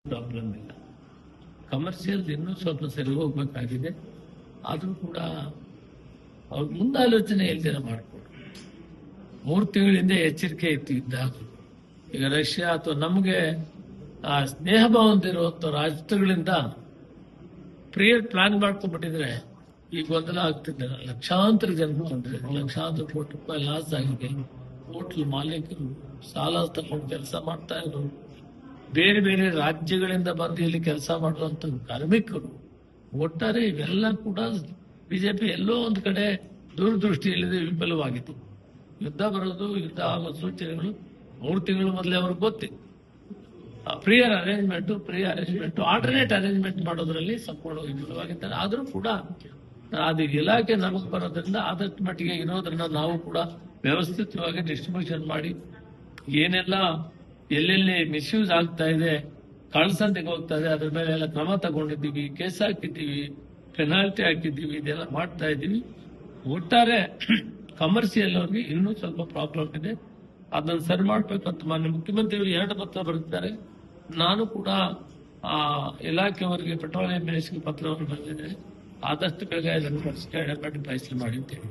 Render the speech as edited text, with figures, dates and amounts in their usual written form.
Problem ಇಲ್ಲ. Commercial ಇನ್ನೂ ಸ್ವಲ್ಪ ಸರಿ ಹೋಗ್ಬೇಕಾಗಿದೆ. ಆದರೂ ಕೂಡ ಅವ್ರ ಮುಂದಾಲೋಚನೆ ಎಲ್ದಿರ ಮಾಡಿಕೊಡು. 3 ತಿಂಗಳಿಂದ ಎಚ್ಚರಿಕೆ ಇತ್ತು ಇದ್ದಾಗ. ಈಗ ರಷ್ಯಾ ಅಥವಾ ನಮಗೆ ಆ ಸ್ನೇಹ ಭಾವ ಹೊಂದಿರುವಂತ ರಾಷ್ಟ್ರಗಳಿಂದ ಪ್ಲಾನ್ ಮಾಡ್ಕೊಂಡ್ಬಿಟ್ಟಿದ್ರೆ ಈ ಗೊಂದಲ ಆಗ್ತಿದ್ದ. ಲಕ್ಷಾಂತರ ಜನರು ಅಂದ್ರೆ ಲಕ್ಷಾಂತರ ಕೋಟಿ ರೂಪಾಯಿ ಲಾಸ್ ಆಗಿದೆ. ಹೋಟ್ಲ್ ಮಾಲೀಕರು ಸಾಲ ತಗೊಂಡು ಕೆಲಸ ಮಾಡ್ತಾ ಇದ್ರು. ಬೇರೆ ಬೇರೆ ರಾಜ್ಯಗಳಿಂದ ಬಂದು ಇಲ್ಲಿ ಕೆಲಸ ಮಾಡುವಂತ ಕಾರ್ಮಿಕರು, ಒಟ್ಟಾರೆ ಇವೆಲ್ಲ ಕೂಡ ಬಿಜೆಪಿ ಎಲ್ಲೋ ಒಂದು ಕಡೆ ದೂರದೃಷ್ಟಿಯಲ್ಲಿ ವಿಫಲವಾಗಿತ್ತು. ಯುದ್ಧ ಬರೋದು, ಯುದ್ಧ ಆಗೋ ಸೂಚನೆಗಳು 3 ತಿಂಗಳು ಮೊದಲೇ ಅವ್ರಿಗೆ ಗೊತ್ತಿತ್ತು. ಪ್ರಿಯರ್ ಅರೇಂಜ್ಮೆಂಟ್ ಆಲ್ಟರ್ನೇಟ್ ಅರೇಂಜ್ಮೆಂಟ್ ಮಾಡೋದ್ರಲ್ಲಿ ಸಂಪೂರ್ಣ ವಿಫಲವಾಗಿದ್ದಾರೆ. ಆದರೂ ಕೂಡ ಅದು ಇಲಾಖೆ ನಮಗೆ ಬರೋದ್ರಿಂದ ಆದಷ್ಟು ಮಟ್ಟಿಗೆ ಇರೋದ್ರನ್ನ ನಾವು ಕೂಡ ವ್ಯವಸ್ಥಿತವಾಗಿ ಡಿಸ್ಟ್ರಿಬ್ಯೂಷನ್ ಮಾಡಿ ಏನೆಲ್ಲ ಎಲ್ಲೆಲ್ಲಿ ಮಿಸ್ಯೂಸ್ ಆಗ್ತಾ ಇದೆ, ಕಳ್ಸಂತೆಗೆ ಹೋಗ್ತಾ ಇದೆ, ಅದ್ರ ಮೇಲೆ ಎಲ್ಲ ಕ್ರಮ ತಗೊಂಡಿದ್ದೀವಿ, ಕೇಸ್ ಹಾಕಿದ್ದೀವಿ, ಪೆನಾಲ್ಟಿ ಹಾಕಿದ್ದೀವಿ, ಇದೆಲ್ಲ ಮಾಡ್ತಾ ಇದ್ದೀವಿ. ಒಟ್ಟಾರೆ ಕಮರ್ಷಿಯಲ್ ಅವ್ರಿಗೆ ಇನ್ನೂ ಸ್ವಲ್ಪ ಪ್ರಾಬ್ಲಮ್ ಇದೆ. ಅದನ್ನು ಸರಿ ಮಾಡಬೇಕಂತ ಮಾನ್ಯ ಮುಖ್ಯಮಂತ್ರಿಗಳು 2 ಪತ್ರ ಬರೆದಿದ್ದಾರೆ. ನಾನು ಕೂಡ ಆ ಇಲಾಖೆಯವರಿಗೆ ಪೆಟ್ರೋಲಿಯಂ ಮಿನಿಸ್ಟ್ರಿಗೆ ಪತ್ರವನ್ನು ಬರೆದಿದ್ದೇನೆ. ಆದಷ್ಟು ಬೇಗ ಇದನ್ನು ಫೈಸಲು ಮಾಡಿದ್ದೇನೆ.